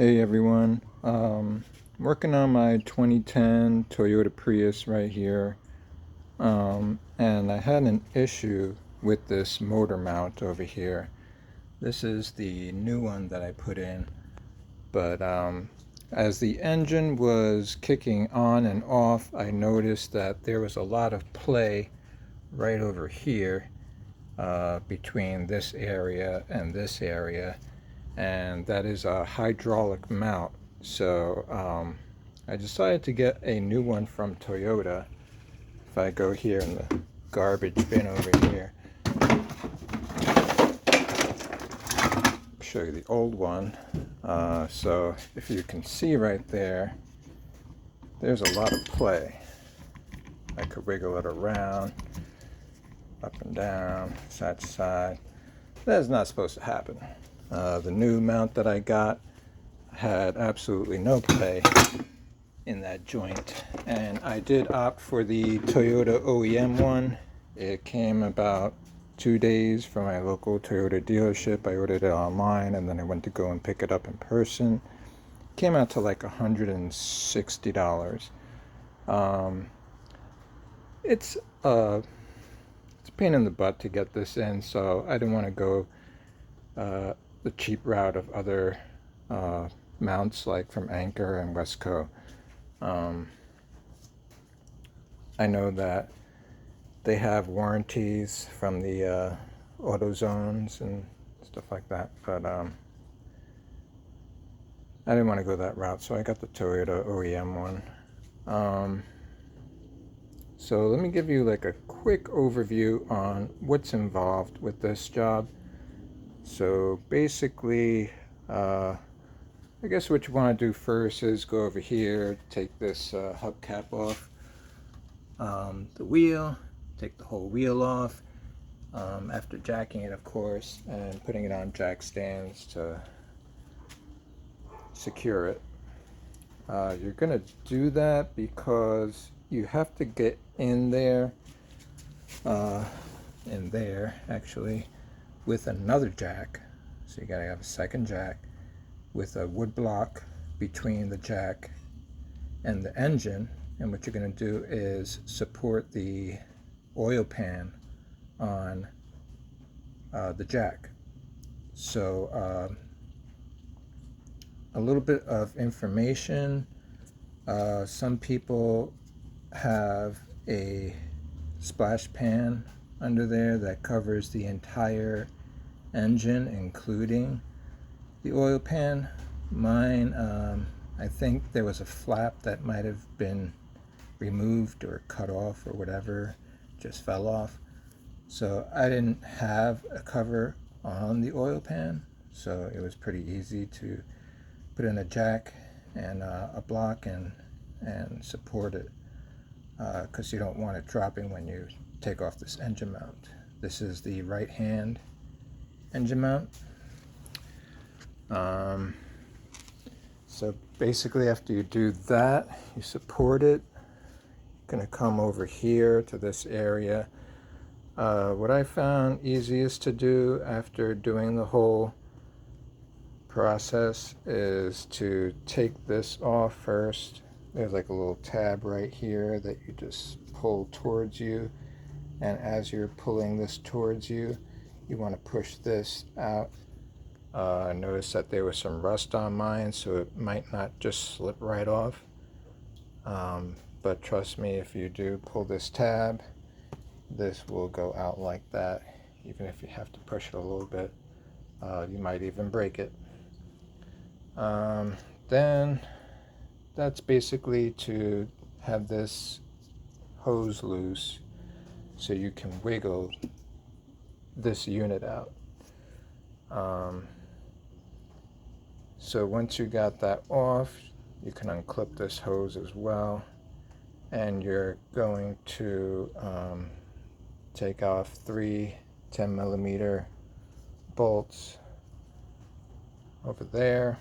Hey everyone, working on my 2010 Toyota Prius right here, and I had an issue with this motor mount over here. This is the new one that I put in, but as the engine was kicking on and off, I noticed that there was a lot of play right over here between this area and this area, and that is a hydraulic mount. So I decided to get a new one from Toyota. If I go here in the garbage bin over here, show you the old one. So if you can see right there, there's a lot of play. I could wiggle it around, up and down, side to side. That's not supposed to happen. The new mount that I got had absolutely no play in that joint, and I did opt for the Toyota OEM one. It came about 2 days from my local Toyota dealership. I ordered it online and then I went to go and pick it up in person. It came out to like $160. Um, it's a pain in the butt to get this in, so I didn't want to go the cheap route of other mounts like from Anchor and Wesco. I know that they have warranties from the AutoZones and stuff like that, but I didn't want to go that route, so I got the Toyota OEM one. So let me give you like a quick overview on what's involved with this job. So basically, I guess what you want to do first is go over here, take this hubcap off the wheel, take the whole wheel off, after jacking it, of course, and putting it on jack stands to secure it. You're going to do that because you have to get in there actually, with another jack. So you got to have a second jack with a wood block between the jack and the engine, and what you're going to do is support the oil pan on the jack. So a little bit of information. Some people have a splash pan under there that covers the entire engine, including the oil pan. Mine, I think there was a flap that might have been removed or cut off or whatever, just fell off. So I didn't have a cover on the oil pan, so it was pretty easy to put in a jack and a block and support it, because you don't want it dropping when you take off this engine mount. This is the right hand engine mount. So basically after you do that, you support it. You're going to come over here to this area. What I found easiest to do after doing the whole process is to take this off first. There's like a little tab right here that you just pull towards you, and as you're pulling this towards you, you want to push this out. I noticed that there was some rust on mine, so it might not just slip right off, but trust me, if you do pull this tab, this will go out like that. Even if you have to push it a little bit, you might even break it. Then that's basically to have this hose loose so you can wiggle this unit out. So once you got that off, you can unclip this hose as well, and you're going to take off 3 10mm bolts over there.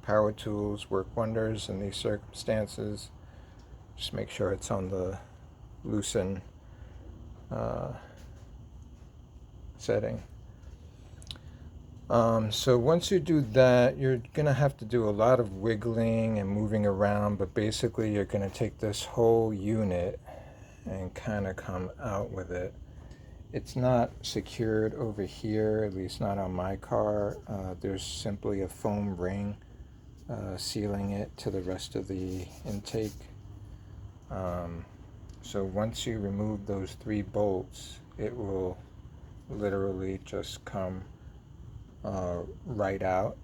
Power tools work wonders in these circumstances. Just make sure it's on the loosen setting. So once you do that, you're gonna have to do a lot of wiggling and moving around, but basically you're gonna take this whole unit and kind of come out with it. It's not secured over here, at least not on my car. There's simply a foam ring sealing it to the rest of the intake. So once you remove those 3 bolts, it will literally just come right out.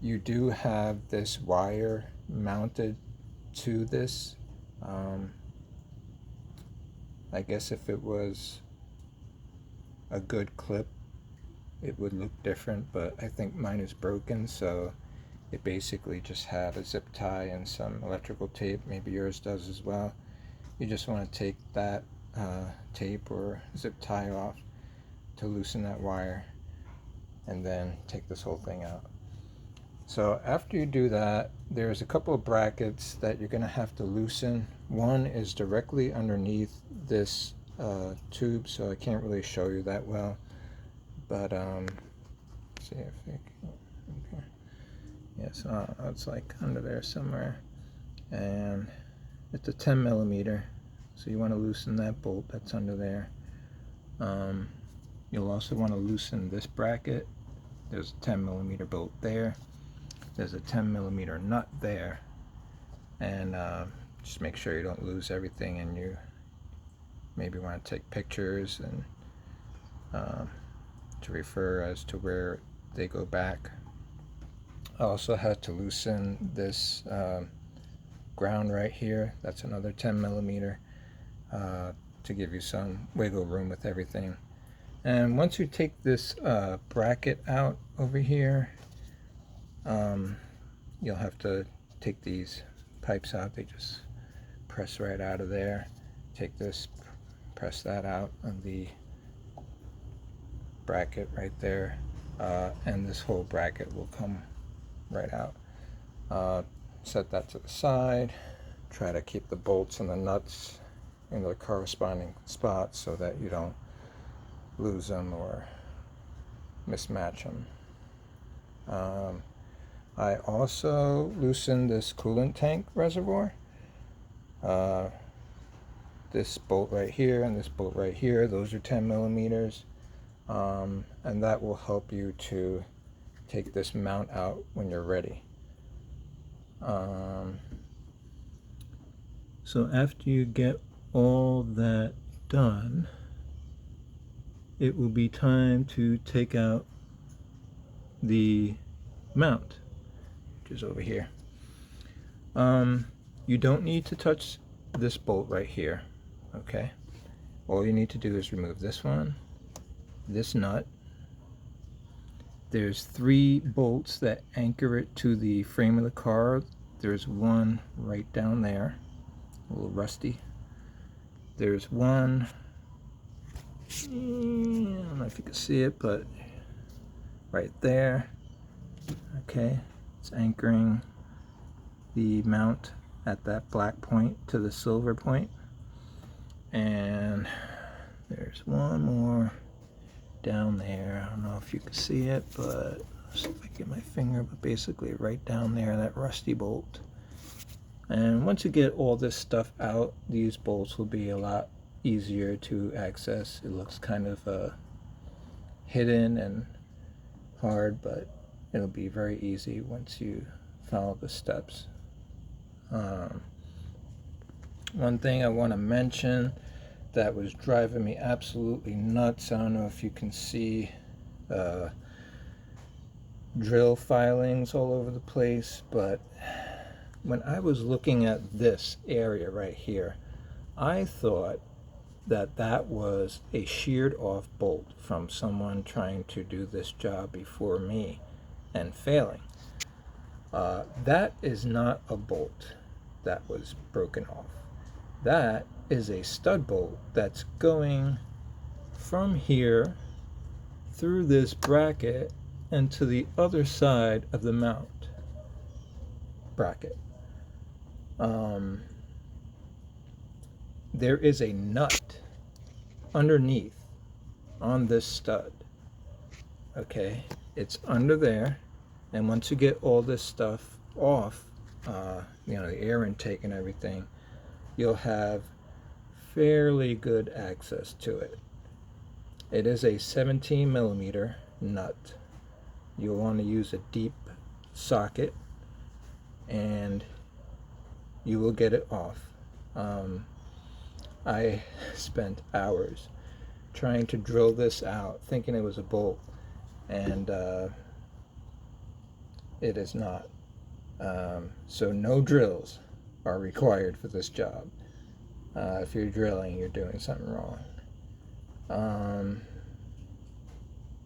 You do have this wire mounted to this. I guess if it was a good clip, it would look different, but I think mine is broken, so it basically just had a zip tie and some electrical tape. Maybe yours does as well. You just want to take that tape or zip tie off to loosen that wire, and then take this whole thing out. So after you do that, there's a couple of brackets that you're going to have to loosen. One is directly underneath this tube, so I can't really show you that well, but see if I can. Okay. Yes, it's like under there somewhere, and it's a 10 millimeter, so you want to loosen that bolt that's under there. You'll also want to loosen this bracket. There's a 10 millimeter bolt there. There's a 10 millimeter nut there, and just make sure you don't lose everything, and you maybe want to take pictures and to refer as to where they go back. I also had to loosen this ground right here. That's another 10 millimeter to give you some wiggle room with everything. And once you take this bracket out over here, you'll have to take these pipes out. They just press right out of there. Take this, press that out of the bracket right there, and this whole bracket will come right out. Set that to the side. Try to keep the bolts and the nuts in the corresponding spots so that you don't lose them or mismatch them. I also loosened this coolant tank reservoir. This bolt right here and this bolt right here, those are 10 millimeters, and that will help you to take this mount out when you're ready. So after you get all that done, it will be time to take out the mount, which is over here. You don't need to touch this bolt right here, okay? All you need to do is remove this one, this nut. There's 3 bolts that anchor it to the frame of the car. There's one right down there, a little rusty. There's one, I don't know if you can see it, but right there, okay, it's anchoring the mount at that black point to the silver point. And there's one more down there. I don't know if you can see it, but see if I get my finger, but basically right down there, that rusty bolt. And once you get all this stuff out, these bolts will be a lot easier to access. It looks kind of hidden and hard, but it'll be very easy once you follow the steps. One thing I want to mention that was driving me absolutely nuts, I don't know if you can see drill filings all over the place, but when I was looking at this area right here, I thought that that was a sheared off bolt from someone trying to do this job before me and failing. That is not a bolt that was broken off. That is a stud bolt that's going from here through this bracket and to the other side of the mount bracket. There is a nut underneath on this stud Okay, it's under there, and once you get all this stuff off, you know, the air intake and everything, you'll have fairly good access to it. It is a 17 millimeter nut. You'll want to use a deep socket, and you will get it off. I spent hours trying to drill this out, thinking it was a bolt, and it is not. So no drills are required for this job. If you're drilling, you're doing something wrong.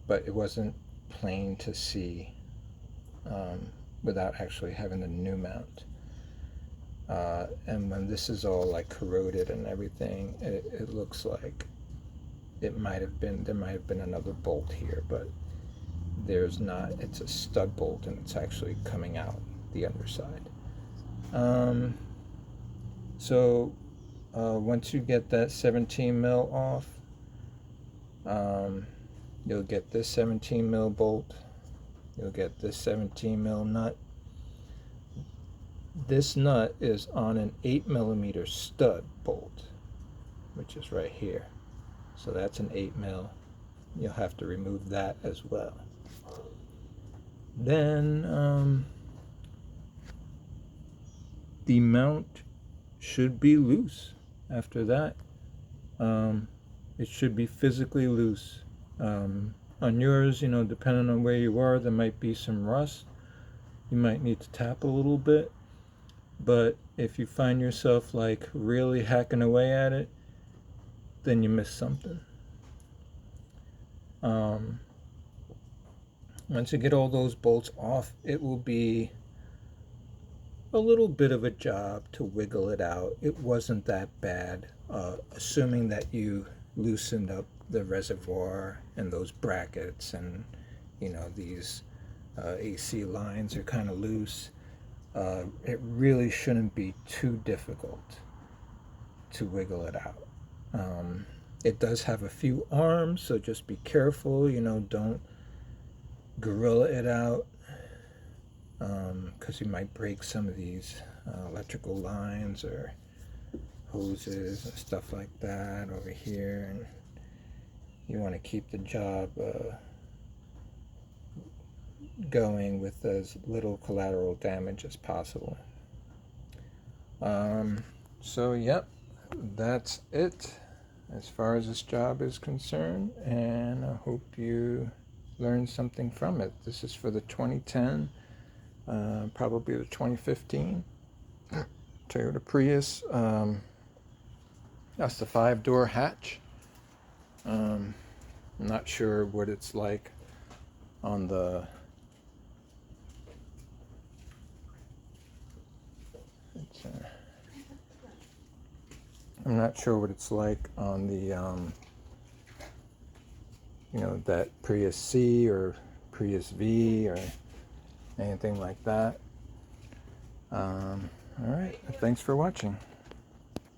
But it wasn't plain to see without actually having the new mount. And when this is all like corroded and everything, it looks like there might have been another bolt here, but there's not. It's a stud bolt, and it's actually coming out the underside. So once you get that 17 mil off, you'll get this 17 mil bolt, you'll get this 17 mil nut. This nut is on an 8 millimeter stud bolt, which is right here. So that's an 8 mil. You'll have to remove that as well. Then the mount should be loose. After that, it should be physically loose. On yours, you know, depending on where you are, there might be some rust. You might need to tap a little bit. But if you find yourself like really hacking away at it, then you missed something. Once you get all those bolts off, it will be a little bit of a job to wiggle it out. It wasn't that bad, assuming that you loosened up the reservoir and those brackets, and you know, these AC lines are kind of loose. It really shouldn't be too difficult to wiggle it out. It does have a few arms, so just be careful, you know, don't gorilla it out, because you might break some of these electrical lines or hoses and stuff like that over here, and you want to keep the job going with as little collateral damage as possible. So yep, that's it as far as this job is concerned, and I hope you learned something from it. This is for the 2010, probably the 2015 Toyota Prius. That's the 5-door hatch. I'm not sure what it's like on the I'm not sure what it's like on the you know, that Prius C or Prius V or anything like that. All right, thanks for watching.